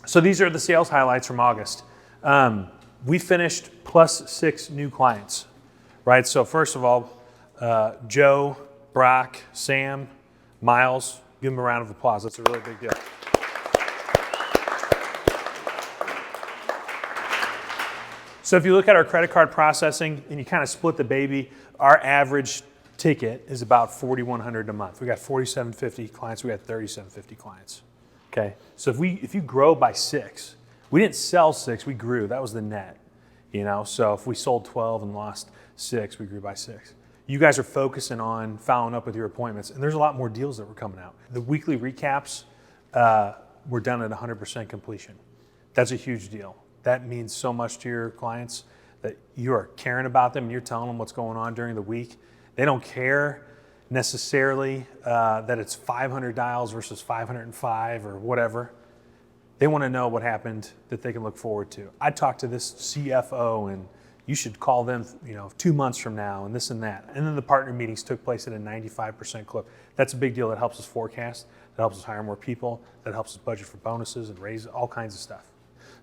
So these are the sales highlights from August. We finished +6 new clients, right? So first of all, Joe, Brock, Sam, Miles, give them a round of applause. That's a really big deal. So if you look at our credit card processing and you kind of split the baby, our average ticket is about $4,100 a month. We got 4,750 clients. We got 3,750 clients. Okay. So if you grow by 6, we didn't sell 6, we grew. That was the net. You know, so if we sold 12 and lost 6, we grew by 6. You guys are focusing on following up with your appointments, and there's a lot more deals that were coming out. The weekly recaps were done at 100% completion. That's a huge deal. That means so much to your clients that you are caring about them and you're telling them what's going on during the week. They don't care necessarily that it's 500 dials versus 505 or whatever. They want to know what happened that they can look forward to. I talked to this CFO and you should call them, 2 months from now and this and that. And then the partner meetings took place at a 95% clip. That's a big deal. That helps us forecast. That helps us hire more people. That helps us budget for bonuses and raise all kinds of stuff.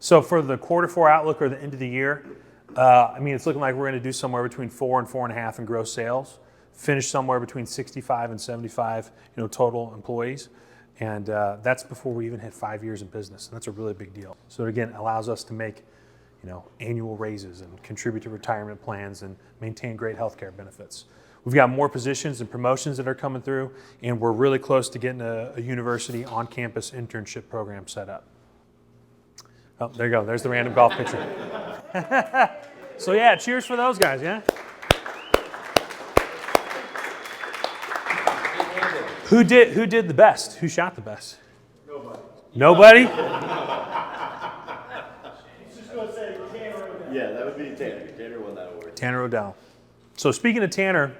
So for the Q4 outlook or the end of the year, it's looking like we're going to do somewhere between 4 and 4.5 in gross sales, finish somewhere between 65 and 75, total employees. And that's before we even hit 5 years in business. And that's a really big deal. So again, it allows us to make, annual raises and contribute to retirement plans and maintain great healthcare benefits. We've got more positions and promotions that are coming through, and we're really close to getting a university on-campus internship program set up. Oh, there you go. There's the random golf picture. So yeah, cheers for those guys, yeah? Who did the best? Who shot the best? Nobody? Yeah, that would be Tanner. Tanner won that award. Tanner O'Dell. So speaking of Tanner,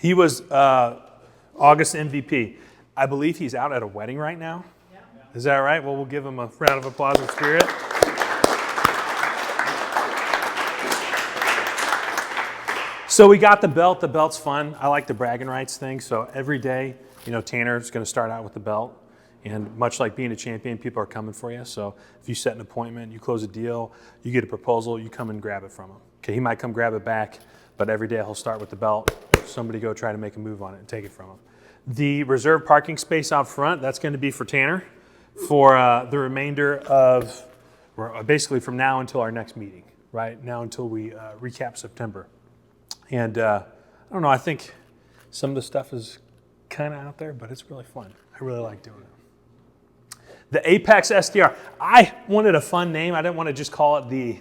he was August MVP. I believe he's out at a wedding right now. Yeah. Is that right? Well, we'll give him a round of applause in spirit. So we got the belt. The belt's fun. I like the bragging rights thing. So every day, Tanner's going to start out with the belt. And much like being a champion, people are coming for you. So if you set an appointment, you close a deal, you get a proposal, you come and grab it from him. Okay, he might come grab it back, but every day he'll start with the belt. Somebody go try to make a move on it and take it from him. The reserved parking space out front, that's going to be for Tanner for the remainder of, basically from now until our next meeting, right? Now until we recap September. And I don't know, I think some of the stuff is kind of out there, but it's really fun. I really like doing it. The Apex SDR. I wanted a fun name. I didn't want to just call it the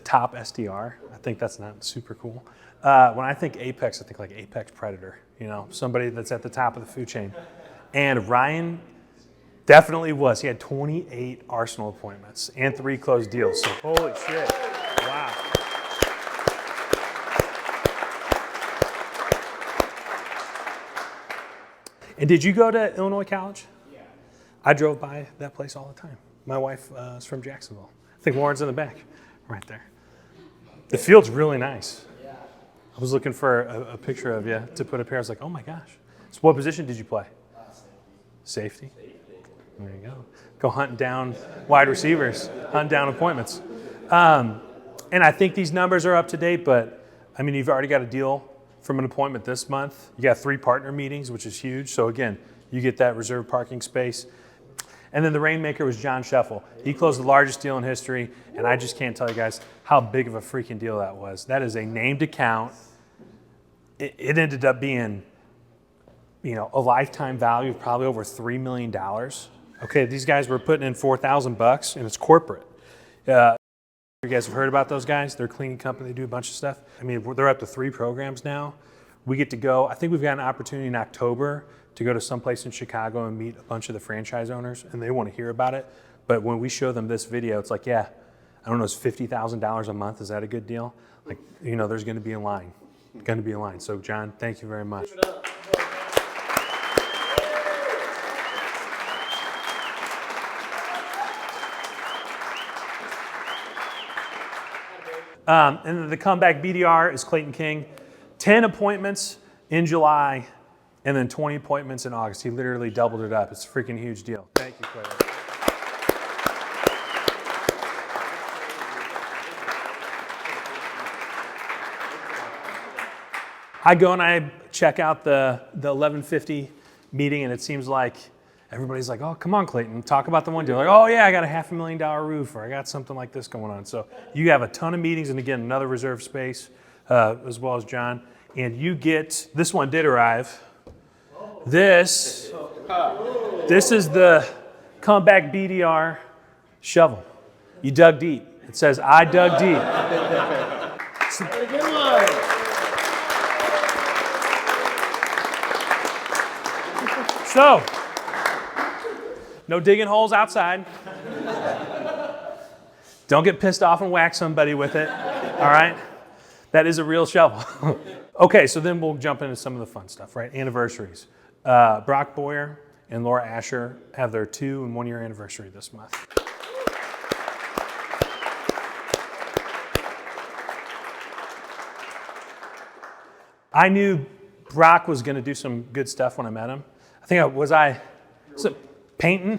top SDR. I think that's not super cool. When I think Apex, I think like Apex Predator, somebody that's at the top of the food chain. And Ryan definitely was. He had 28 Arsenal appointments and 3 closed deals. So holy shit. Wow. And did you go to Illinois College? Yeah. I drove by that place all the time. My wife is from Jacksonville. I think Warren's in the back, right there. The field's really nice. Yeah. I was looking for a picture of you to put up here. I was like, oh my gosh. So what position did you play? Safety. There you go. Go hunting down wide receivers, hunt down appointments. And I think these numbers are up to date, but you've already got a deal from an appointment this month. You got 3 partner meetings, which is huge. So again, you get that reserved parking space. And then the Rainmaker was John Scheffel. He closed the largest deal in history, and I just can't tell you guys how big of a freaking deal that was. That is a named account. It ended up being, a lifetime value of probably over $3 million. Okay, these guys were putting in $4,000, and it's corporate. You guys have heard about those guys? They're a cleaning company. They do a bunch of stuff. They're up to 3 programs now. We get to go. I think we've got an opportunity in October to go to someplace in Chicago and meet a bunch of the franchise owners, and they want to hear about it. But when we show them this video, it's like, yeah, I don't know, it's $50,000 a month. Is that a good deal? There's going to be a line. Going to be a line. So, John, thank you very much. And the comeback BDR is Clayton King. 10 appointments in July and then 20 appointments in August. He literally doubled it up. It's a freaking huge deal. Thank you, Clayton. I go and I check out the 1150 meeting, and it seems like everybody's like, oh, come on, Clayton, talk about the one deal. Like, oh, yeah, I got a $500,000 roof, or I got something like this going on. So you have a ton of meetings, and again, another reserved space, as well as John. And you get, this one did arrive. This is the comeback BDR shovel. You dug deep. It says, I dug deep. So, no digging holes outside. Don't get pissed off and whack somebody with it, all right? That is a real shovel. Okay, so then we'll jump into some of the fun stuff, right? Anniversaries. Brock Boyer and Laura Asher have their 2 and 1 year anniversary this month. I knew Brock was going to do some good stuff when I met him. I think was it painting?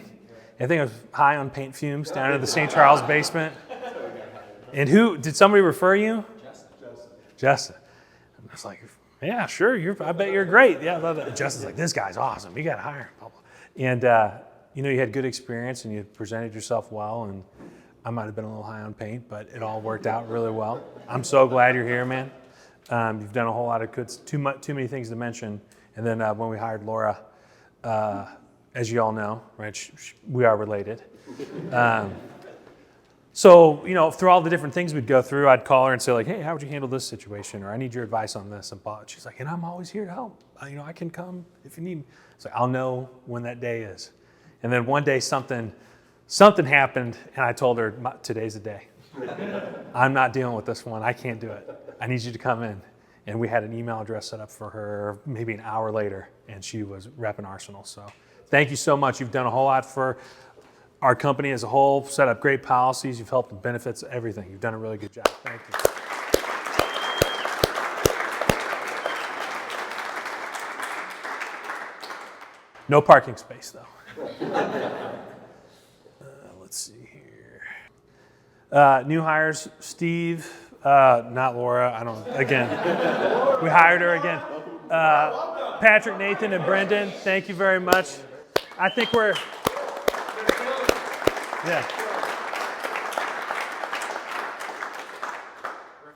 I think I was high on paint fumes down in the St. Charles basement. And did somebody refer you? Justin. I was like, yeah, sure. I bet you're great. Yeah, Justin's like, this guy's awesome. You got to hire him. And you had good experience and you presented yourself well. And I might have been a little high on paint, but it all worked out really well. I'm so glad you're here, man. You've done a whole lot of good, too many things to mention. And then when we hired Laura, as you all know, right, we are related. So, through all the different things we'd go through, I'd call her and say like, hey, how would you handle this situation? Or I need your advice on this. And she's like, and I'm always here to help. I can come if you need me. So I'll know when that day is. And then one day something happened and I told her, today's the day. I'm not dealing with this one. I can't do it. I need you to come in. And we had an email address set up for her maybe an hour later, and she was repping Arsenal. So thank you so much. You've done a whole lot for our company as a whole, set up great policies. You've helped with benefits, everything. You've done a really good job. Thank you. No parking space, though. Let's see here. New hires, Steve. Not Laura, again. We hired her again. Patrick, Nathan, and Brendan, thank you very much. I think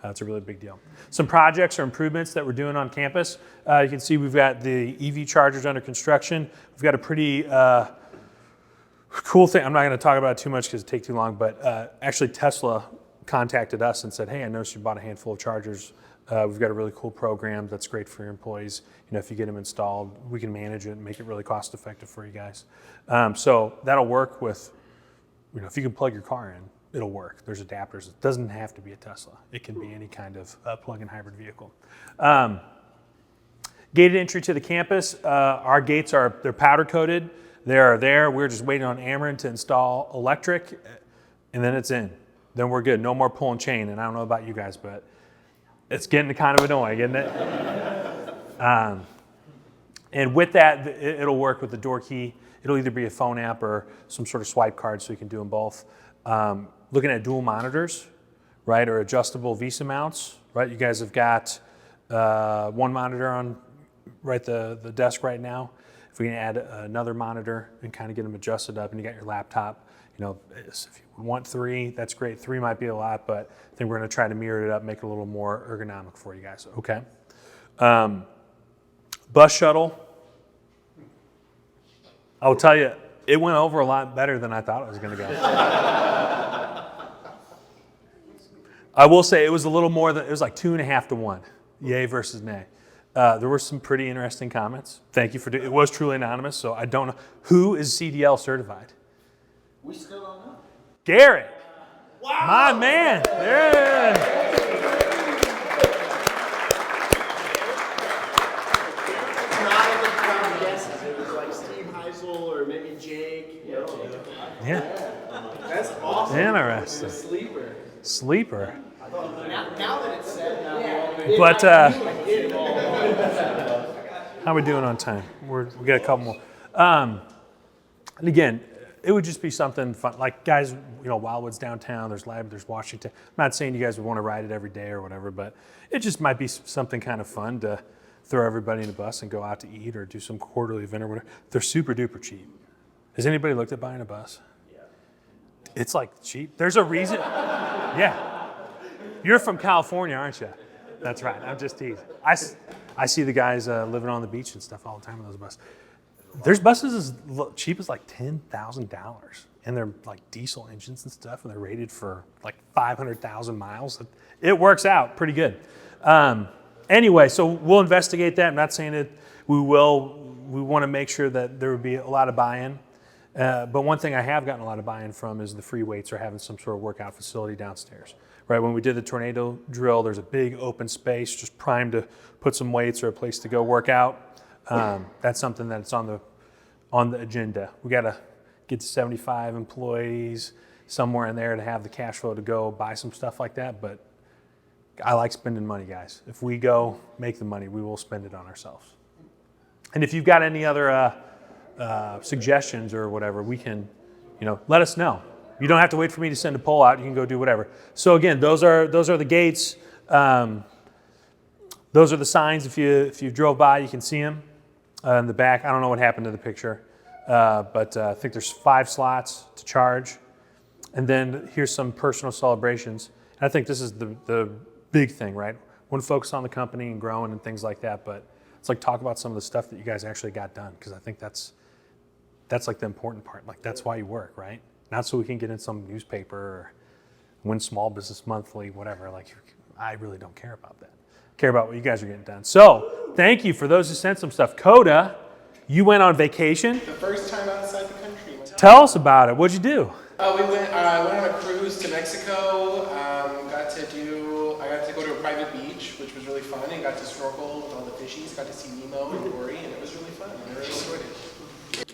that's a really big deal. Some projects or improvements that we're doing on campus. You can see we've got the EV chargers under construction. We've got a pretty cool thing. I'm not going to talk about it too much because it takes too long, but actually Tesla contacted us and said, hey, I noticed you bought a handful of chargers. We've got a really cool program that's great for your employees. If you get them installed, we can manage it and make it really cost effective for you guys. So that'll work with, if you can plug your car in, it'll work. There's adapters. It doesn't have to be a Tesla. It can be any kind of plug-in hybrid vehicle. Gated entry to the campus. Our gates they're powder coated. They're there. We're just waiting on Ameren to install electric, and then it's in. Then we're good. No more pulling chain. And I don't know about you guys, but it's getting kind of annoying, isn't it? And with that, it'll work with the door key. It'll either be a phone app or some sort of swipe card, so you can do them both. Looking at dual monitors, right, or adjustable Visa mounts, right? You guys have got one monitor on the desk right now. If we can add another monitor and kind of get them adjusted up, and you got your laptop. If you want 3, that's great. 3 might be a lot, but I think we're going to try to mirror it up, make it a little more ergonomic for you guys. Okay. Bus shuttle. I will tell you, it went over a lot better than I thought it was going to go. I will say it was a little more than, it was like 2.5 to 1, yay versus nay. There were some pretty interesting comments. Thank you for it was truly anonymous, so I don't know. Who is CDL certified? We still don't know. Garrett. Wow. My man. Yeah. Not in the crowd guesses. It was like Steve Heisel or maybe Jake. Yeah. That's awesome. Interesting. Sleeper. Now that it's said, But how are we doing on time? We got a couple more. And again, it would just be something fun. Like guys, Wildwood's downtown, there's Lab, there's Washington. I'm not saying you guys would want to ride it every day or whatever, but it just might be something kind of fun to throw everybody in a bus and go out to eat or do some quarterly event or whatever. They're super duper cheap. Has anybody looked at buying a bus? Yeah. It's like cheap. There's a reason. Yeah. You're from California, aren't you? That's right. I'm just teasing. I see the guys living on the beach and stuff all the time in those buses. There's buses as cheap as like $10,000, and they're like diesel engines and stuff, and they're rated for like 500,000 miles. It works out pretty good. Anyway, so we'll investigate that. I'm not saying that we will. We want to make sure that there would be a lot of buy-in. But one thing I have gotten a lot of buy-in from is the free weights or having some sort of workout facility downstairs. Right, when we did the tornado drill, there's a big open space, just primed to put some weights or a place to go work out. That's something that's on the agenda. We got to get to 75 employees somewhere in there to have the cash flow to go buy some stuff like that. But I like spending money, guys. If we go make the money, we will spend it on ourselves. And if you've got any other suggestions or whatever, we can, let us know. You don't have to wait for me to send a poll out. You can go do whatever. So again, those are the gates. Those are the signs. If you drove by, you can see them in the back. I don't know what happened to the picture, but I think there's 5 slots to charge. And then here's some personal celebrations. And I think this is the big thing, right? We want to focus on the company and growing and things like that, but it's like talk about some of the stuff that you guys actually got done, because I think that's like the important part. Like that's why you work, right? Not so we can get in some newspaper or win Small Business Monthly, whatever. Like, I really don't care about that. I care about what you guys are getting done. So, thank you for those who sent some stuff. Coda, you went on vacation. The first time outside the country. Tell us about it. What'd you do? I went on a cruise to Mexico. I got to go to a private beach, which was really fun, and got to snorkel with all the fishies. Got to see Nemo and Dory, and it was really fun. I really enjoyed it.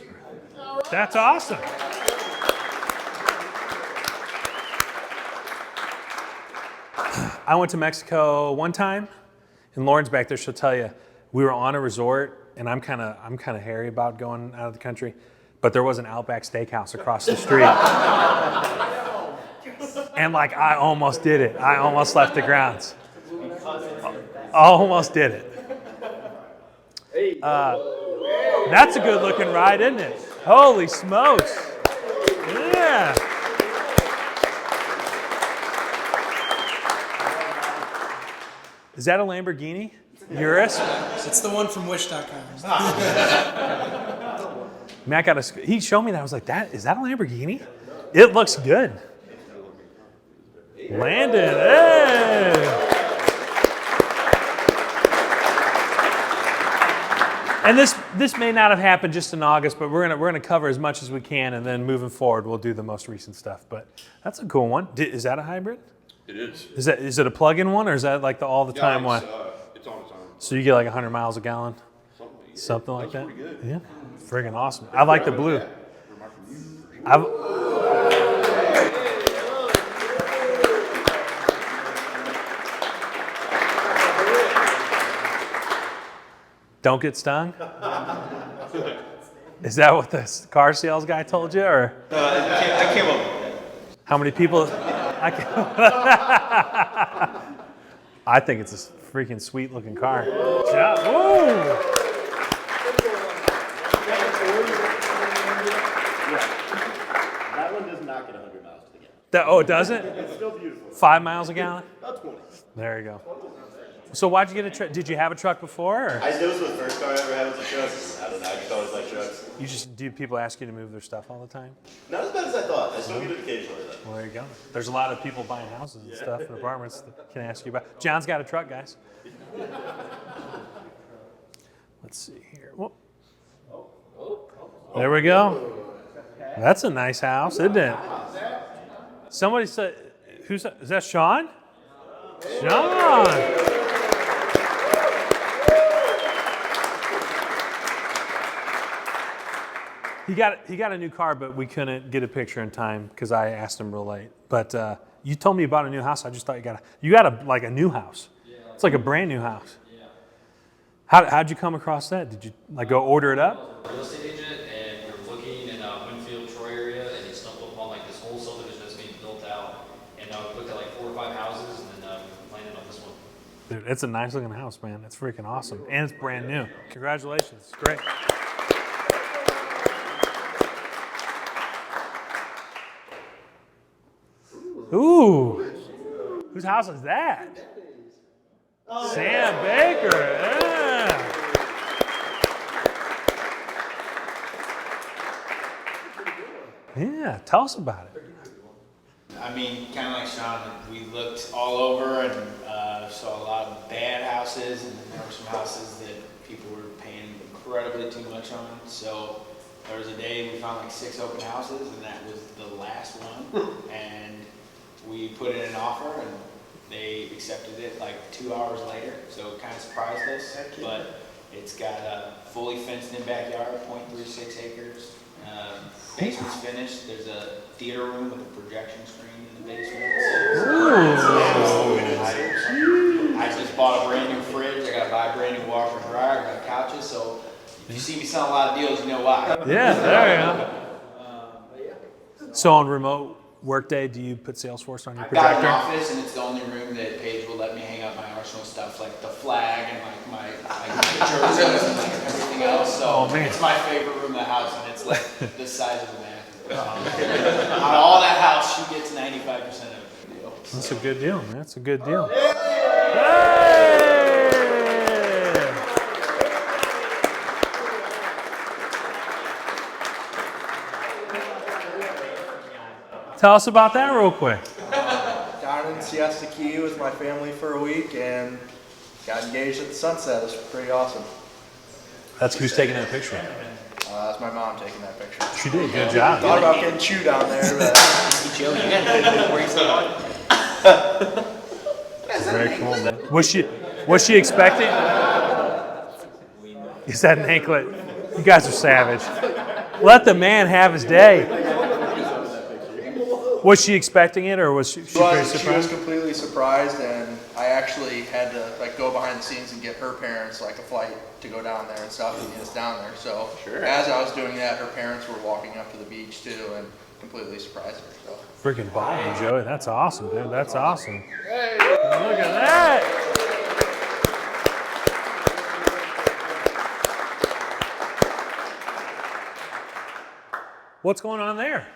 That's awesome. I went to Mexico one time, and Lauren's back there. She'll tell you, we were on a resort, and I'm kind of hairy about going out of the country, but there was an Outback Steakhouse across the street, and like I almost did it. I almost left the grounds. Almost did it. That's a good-looking ride, isn't it? Holy smokes! Yeah. Is that a Lamborghini? Urus? It's the one from Wish.com. Man, he showed me that. I was like, is that a Lamborghini? It looks good. Landon, hey! And this may not have happened just in August, but we're gonna cover as much as we can, and then moving forward, we'll do the most recent stuff. But that's a cool one. Is that a hybrid? It is. Is it a plug-in one, or is that like the all-the-time one? It's all the time. So you get like 100 miles a gallon? Something like that? Pretty good. Yeah. Friggin' awesome. I like the blue. Don't get stung? Is that what the car sales guy told you, or? I came up with that. How many people? I think it's a freaking sweet looking car. Yeah. Ooh. That one does not get 100 miles to the gallon. Oh, it doesn't? It's still beautiful. 5 miles a gallon? About 20. There you go. So why'd you get a truck? Did you have a truck before? Or? This was the first car I ever had was a truck. I don't know, I just always like trucks. Do people ask you to move their stuff all the time? Not as bad as I thought. I still get it occasionally though. Well, there you go. There's a lot of people buying houses and stuff and apartments that can ask you about. John's got a truck, guys. Let's see here. Whoop. There we go. That's a nice house, isn't it? Somebody said, is that Sean? Sean! He got a new car, but we couldn't get a picture in time because I asked him real late. But you told me about a new house. I just thought you got a new house. Yeah. It's like a brand new house. Yeah. How'd you come across that? Did you go order it up? Real estate agent, and we were looking in Winfield, Troy area, and he stumbled upon this whole subdivision that's being built out. And we looked at 4 or 5 houses, and then landed on this one. Dude, it's a nice looking house, man. It's freaking awesome. And it's brand new. Congratulations. It's great. Ooh. Whose house is that? Sam Baker. Yeah. Yeah, tell us about it. I mean, kind of like Sean, we looked all over and saw a lot of bad houses, and there were some houses that people were paying incredibly too much on. So there was a day we found like 6 open houses, and that was the last one. And we put in an offer, and they accepted it like 2 hours later. So it kind of surprised us, but it's got a fully fenced-in backyard, 0.36 acres. Basement's finished. There's a theater room with a projection screen in the basement. I just bought a brand new fridge. I got to buy a brand new washer and dryer. I got couches. So if you see me selling a lot of deals, you know why. Yeah, there you go. So on remote workday, do you put Salesforce on your I've got an projector? office, and it's the only room that Paige will let me hang up my Arsenal stuff, like the flag and my jerseys and like everything else. So it's my favorite room in the house, and it's like the size of the bathroom. On all that house, she gets 95% of the deal. That's a good deal, man. That's a good deal. Tell us about that real quick. Down in Siesta Key with my family for a week and got engaged at the sunset. It was pretty awesome. That's who's taking that picture. That's my mom taking that picture. She did. Good job. Thought about getting chewed down there, but Very cool, man. Was she expecting? Is that an anklet? You guys are savage. Let the man have his day. Was she expecting it, or was she pretty she was surprised? completely surprised, and I actually had to like go behind the scenes and get her parents like a flight to go down there and stuff and get us down there. So as I was doing that, her parents were walking up to the beach too, and completely surprised her. So. Freaking balling, Joey. That's awesome, dude. That's awesome. Hey, look at that. What's going on there?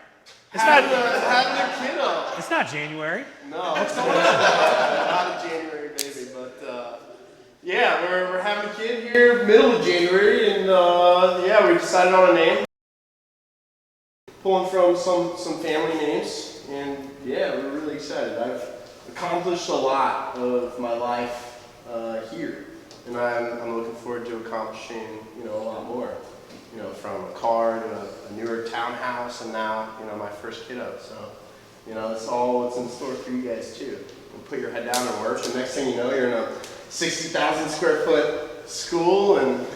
Having a kiddo. It's not January. No, it's not a January baby, but yeah, we're having a kid here middle of January, and yeah, we decided on a name, pulling from some family names, and yeah, we're really excited. I've accomplished a lot of my life here, and I'm looking forward to accomplishing a lot more. From a car to a newer townhouse, and now, my first kiddo. So, that's all what's in store for you guys too. You put your head down and work, and next thing you know, you're in a 60,000 square foot school, and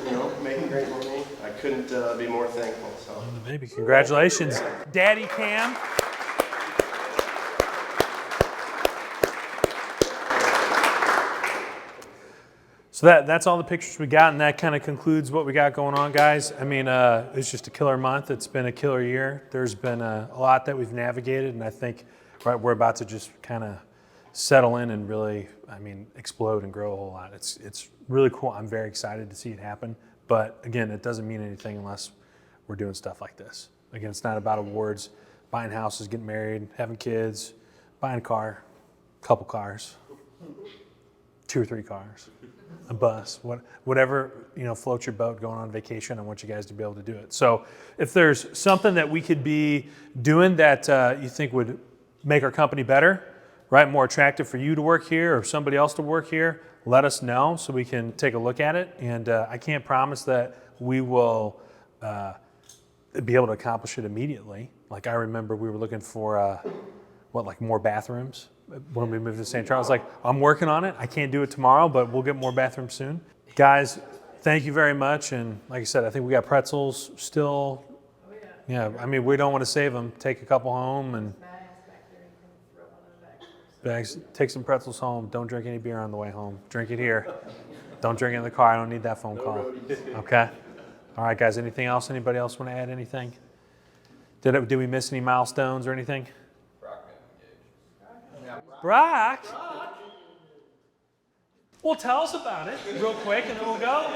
making great money. I couldn't be more thankful. So, Baby, congratulations, Daddy Cam. So that's all the pictures we got, and that kind of concludes what we got going on, guys. I mean, it's just a killer month. It's been a killer year. There's been a lot that we've navigated, and I think we're about to just kind of settle in and really, explode and grow a whole lot. It's really cool. I'm very excited to see it happen. But again, it doesn't mean anything unless we're doing stuff like this. Again, it's not about awards, buying houses, getting married, having kids, buying a car, a couple cars, 2 or 3 cars. A bus, whatever floats your boat going on vacation. I want you guys to be able to do it. So if there's something that we could be doing that you think would make our company better, right, more attractive for you to work here or somebody else to work here, let us know so we can take a look at it. And I can't promise that we will be able to accomplish it immediately. Like I remember we were looking for more bathrooms. When we moved to St. Charles, I'm working on it. I can't do it tomorrow, but we'll get more bathrooms soon. Guys, thank you very much. And like I said, I think we got pretzels still. Oh, yeah. Yeah, we don't want to save them. Take a couple home and bags. Take some pretzels home. Don't drink any beer on the way home. Drink it here. Don't drink it in the car. I don't need that phone call. Okay? All right, guys, anything else? Anybody else want to add anything? Did we miss any milestones or anything? Brock. Well, tell us about it real quick, and then we'll go.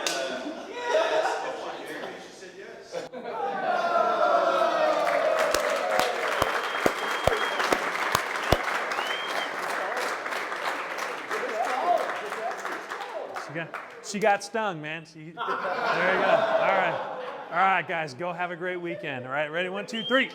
She got stung, man. There you go. All right, guys, go have a great weekend. All right, ready? 1, 2, 3.